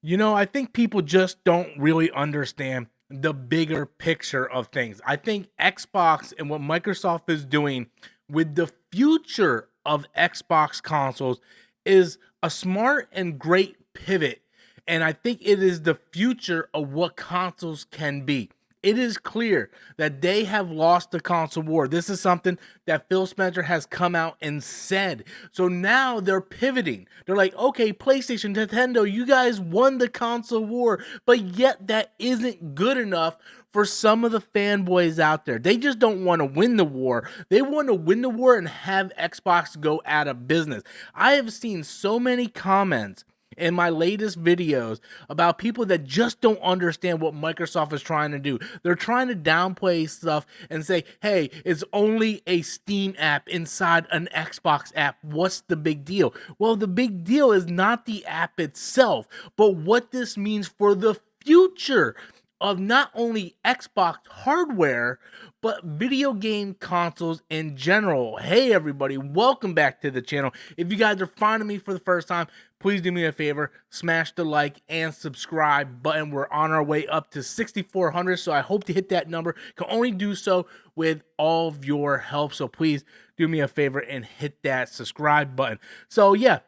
I think people just don't really understand the bigger picture of things. I think Xbox and what Microsoft is doing with the future of Xbox consoles is a smart and great pivot. And I think it is the future of what consoles can be. It is clear that they have lost the console war. This is something that Phil Spencer has come out and said. So now they're pivoting. They're like, okay, PlayStation, Nintendo, you guys won the console war, but yet that isn't good enough for some of the fanboys out there. They just don't want to win the war. They want to win the war and have Xbox go out of business. I have seen so many comments in my latest videos about people that just don't understand what Microsoft is trying to do. They're trying to downplay stuff and say, hey, it's only a Steam app inside an Xbox app. What's the big deal? Well, the big deal is not the app itself, but what this means for the future of not only Xbox hardware, but video game consoles in general. Hey, everybody, welcome back to the channel. If you guys are finding me for the first time, please do me a favor, smash the like and subscribe button. We're on our way up to 6,400, so I hope to hit that number. Can only do so with all of your help, so please do me a favor and hit that subscribe button. So yeah,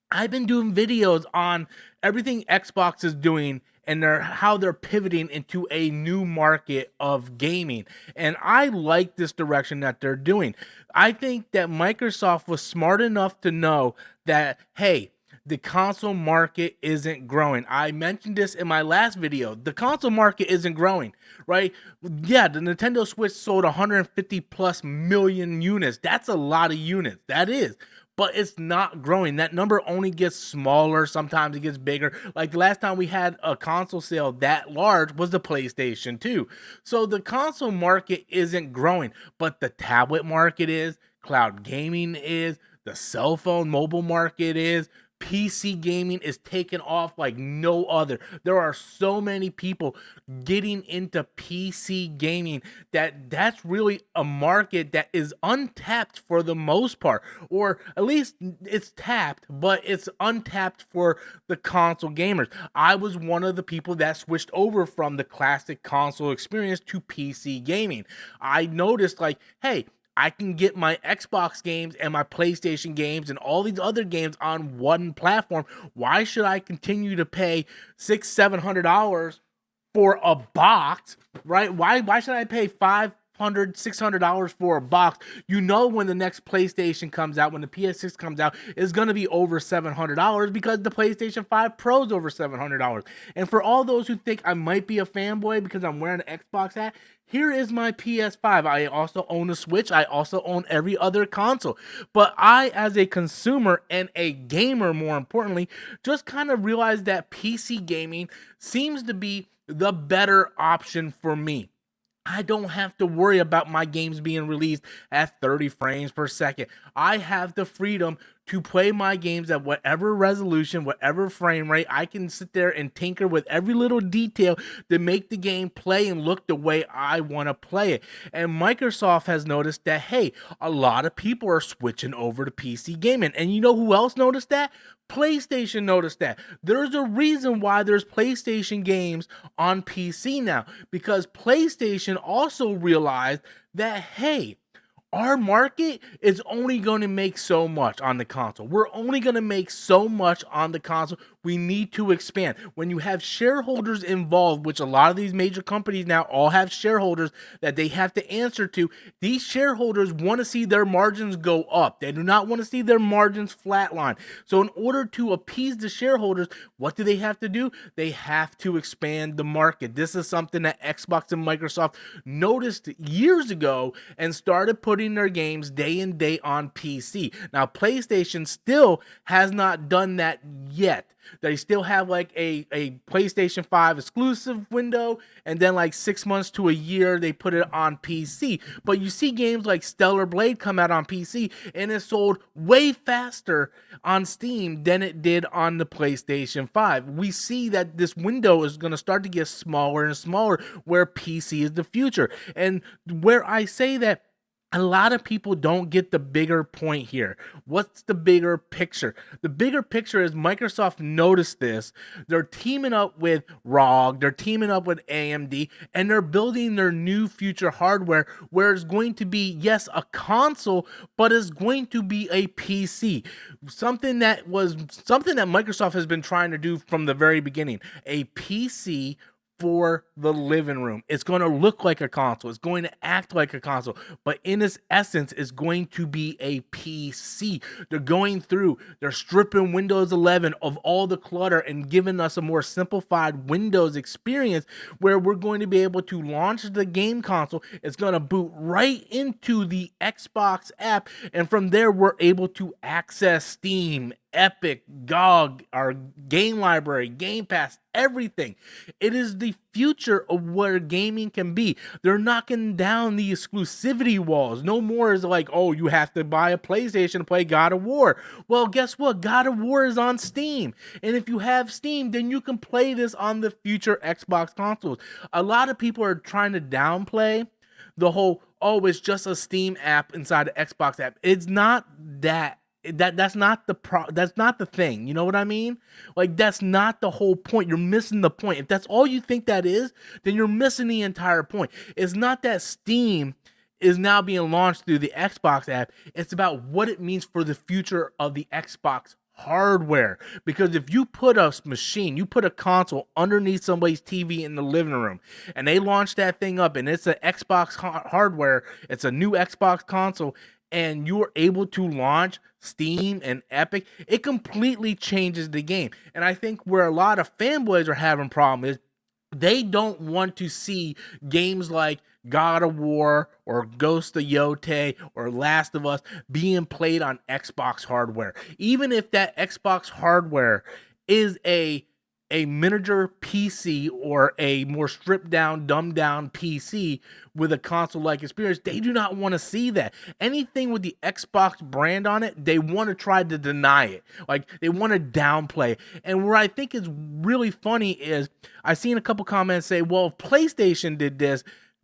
I've been doing videos on everything Xbox is doing and how they're pivoting into a new market of gaming. And I like this direction that they're doing. I think that Microsoft was smart enough to know that, hey, the console market isn't growing. I mentioned this in my last video. The console market isn't growing, right? Yeah, the Nintendo Switch sold 150 plus million units. That's a lot of units. That is, but it's not growing. That number only gets smaller. Sometimes it gets bigger. Like the last time we had a console sale that large was the PlayStation 2. So the console market isn't growing, but the tablet market is, cloud gaming is, the cell phone mobile market is, PC gaming is taking off like no other. There are so many people getting into PC gaming that's really a market that is untapped for the most part, or at least it's tapped, but it's untapped for the console gamers. I was one of the people that switched over from the classic console experience to PC gaming. I noticed like, hey, I can get my Xbox games and my PlayStation games and all these other games on one platform. Why should I continue to pay $700 for a box, right? Why should I pay $500, $600 for a box? You know, when the next PlayStation comes out, when the PS6 comes out, it's going to be over $700 because the PlayStation 5 Pro is over $700. And for all those who think I might be a fanboy because I'm wearing an Xbox hat, here is my PS5. I also own a Switch. I also own every other console. But I, as a consumer and a gamer, more importantly, just kind of realized that PC gaming seems to be the better option for me. I don't have to worry about my games being released at 30 frames per second. I have the freedom to play my games at whatever resolution, whatever frame rate. I can sit there and tinker with every little detail to make the game play and look the way I want to play it. And Microsoft has noticed that, hey, a lot of people are switching over to PC gaming. And you know who else noticed that? PlayStation noticed that. There's a reason why there's PlayStation games on PC now, because PlayStation also realized that, hey, our market is only going to make so much on the console. We're only going to make so much on the console. We need to expand. When you have shareholders involved, which a lot of these major companies now all have shareholders that they have to answer to, these shareholders want to see their margins go up. They do not want to see their margins flatline. So in order to appease the shareholders, what do they have to do? They have to expand the market. This is something that Xbox and Microsoft noticed years ago and started putting their games day and day on PC. Now, PlayStation still has not done that yet. They still have like a PlayStation 5 exclusive window, and then like 6 months to a year they put it on PC. But you see games like Stellar Blade come out on PC and it sold way faster on Steam than it did on the PlayStation 5. We see that this window is going to start to get smaller and smaller, where PC is the future. And where I say that a lot of people don't get the bigger point here. What's the bigger picture? The bigger picture is Microsoft noticed this. They're teaming up with ROG, they're teaming up with AMD, and they're building their new future hardware where it's going to be, yes, a console, but it's going to be a PC. Something that Microsoft has been trying to do from the very beginning. A PC for the living room. It's going to look like a console. It's going to act like a console, but in its essence, it's going to be a PC. They're stripping Windows 11 of all the clutter and giving us a more simplified Windows experience where we're going to be able to launch the game console. It's going to boot right into the Xbox app, and from there, we're able to access Steam, Epic, GOG, our game library, Game Pass, everything. It is the future of where gaming can be. They're knocking down the exclusivity walls. No more is like, oh, you have to buy a PlayStation to play God of War. Well, guess what? God of War is on Steam. And if you have Steam, then you can play this on the future Xbox consoles. A lot of people are trying to downplay the whole, oh, it's just a Steam app inside the Xbox app. It's not that. That's not the thing. You know what I mean? Like, that's not the whole point. You're missing the point. If that's all you think that is, then you're missing the entire point. It's not that Steam is now being launched through the Xbox app. It's about what it means for the future of the Xbox hardware. Because if you put a console underneath somebody's TV in the living room, and they launch that thing up, and it's an Xbox hardware, it's a new Xbox console, and you're able to launch Steam and Epic, it completely changes the game. And I think where a lot of fanboys are having problems is they don't want to see games like God of War or Ghost of Yotei or Last of Us being played on Xbox hardware. Even if that Xbox hardware is a miniature PC or a more stripped down, dumbed down PC with a console like experience, they do not want to see that. Anything with the Xbox brand on it, they want to try to deny it. Like, they want to downplay. And where I think is really funny is I've seen a couple comments say, well, if PlayStation did this,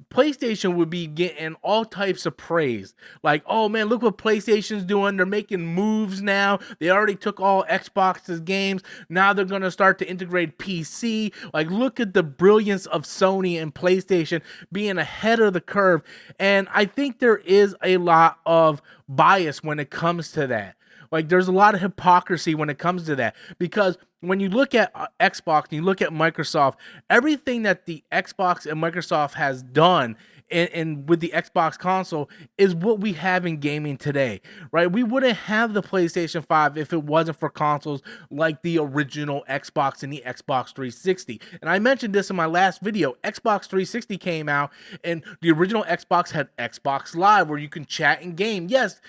PlayStation would be getting all types of praise. Like, oh man, look what PlayStation's doing. They're making moves now. They already took all Xbox's games. Now they're going to start to integrate PC. Like, look at the brilliance of Sony and PlayStation being ahead of the curve. And I think there is a lot of bias when it comes to that. Like, there's a lot of hypocrisy when it comes to that, because when you look at Xbox and you look at Microsoft, everything that the Xbox and Microsoft has done and with the Xbox console is what we have in gaming today, right? We wouldn't have the PlayStation 5 if it wasn't for consoles like the original Xbox and the Xbox 360. And I mentioned this in my last video. Xbox 360 came out, and the original Xbox had Xbox Live where you can chat and game. Yes,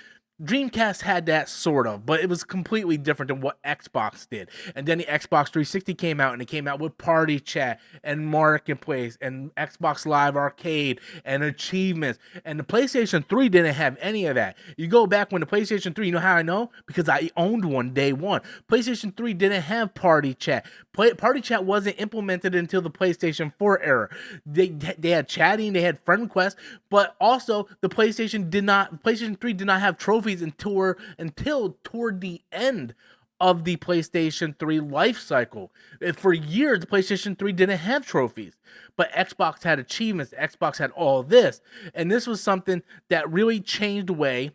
Dreamcast had that sort of, but it was completely different than what Xbox did. And then the Xbox 360 came out, and it came out with Party Chat and Marketplace and Xbox Live Arcade and achievements. And the PlayStation 3 didn't have any of that. You go back when the PlayStation 3, you know how I know? Because I owned one day one. PlayStation 3 didn't have Party Chat. Party Chat wasn't implemented until the PlayStation 4 era. They had chatting, they had friend requests, but also the PlayStation 3 did not have trophies until toward the end of the PlayStation 3 life cycle. For years, the PlayStation 3 didn't have trophies, but Xbox had achievements. Xbox had all this, and this was something that really changed the way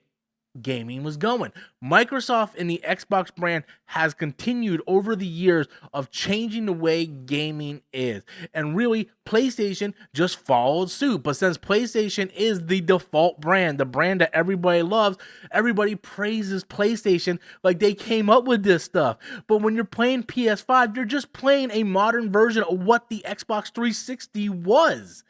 gaming was going. Microsoft and the Xbox brand has continued over the years of changing the way gaming is. And really, PlayStation just followed suit. But since PlayStation is the default brand, the brand that everybody loves, everybody praises PlayStation like they came up with this stuff. But when you're playing PS5, you're just playing a modern version of what the Xbox 360 was.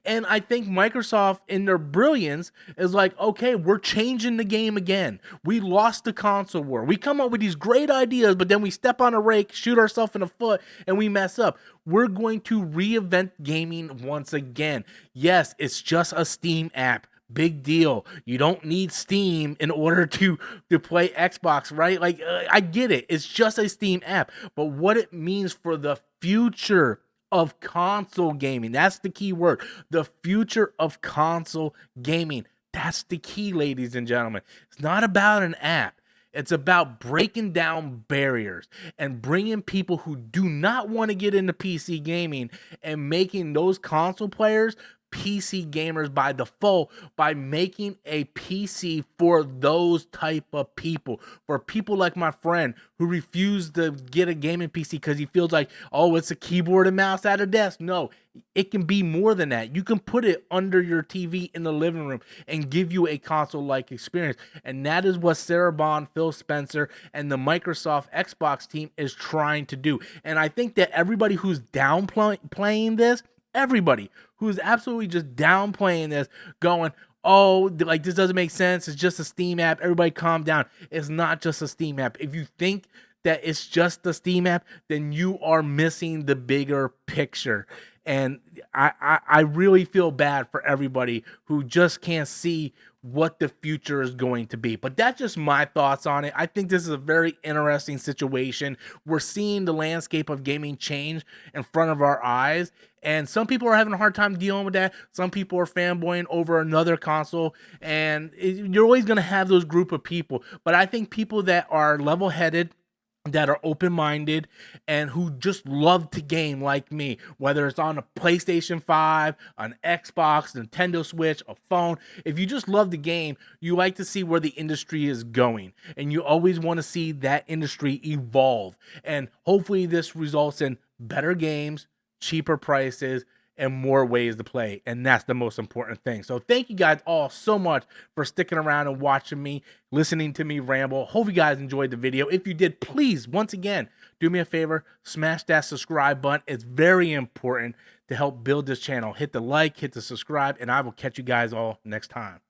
And I think Microsoft, in their brilliance, is like, okay, we're changing the game again. We lost the console war. We come up with these great ideas, but then we step on a rake, shoot ourselves in the foot, and we mess up. We're going to reinvent gaming once again. Yes, it's just a Steam app. Big deal. You don't need Steam in order to play Xbox, right? Like, I get it. It's just a Steam app. But what it means for the future of console gaming, that's the key word. The future of console gaming. That's the key, ladies and gentlemen. It's not about an app. It's about breaking down barriers and bringing people who do not want to get into PC gaming and making those console players PC gamers by default by making a PC for those type of people. For people like my friend who refused to get a gaming PC because he feels like, oh, it's a keyboard and mouse at a desk. No, it can be more than that. You can put it under your TV in the living room and give you a console-like experience. And that is what Sarah Bond, Phil Spencer, and the Microsoft Xbox team is trying to do. And I think that everybody who's downplaying this, everybody who's absolutely just downplaying this, going, oh, like this doesn't make sense, it's just a Steam app, everybody calm down. It's not just a Steam app. If you think that it's just the Steam app, then you are missing the bigger picture. And I really feel bad for everybody who just can't see what the future is going to be. But that's just my thoughts on it. I think this is a very interesting situation. We're seeing the landscape of gaming change in front of our eyes. And some people are having a hard time dealing with that. Some people are fanboying over another console. And you're always going to have those group of people. But I think people that are level-headed, that are open-minded, and who just love to game like me, whether it's on a PlayStation 5, an Xbox, Nintendo Switch, a phone. If you just love the game, you like to see where the industry is going, and you always want to see that industry evolve. And hopefully this results in better games, cheaper prices, and more ways to play. And that's the most important thing. So thank you guys all so much for sticking around and watching me, listening to me ramble. Hope you guys enjoyed the video. If you did, please, once again, do me a favor, smash that subscribe button. It's very important to help build this channel. Hit the like, hit the subscribe, and I will catch you guys all next time.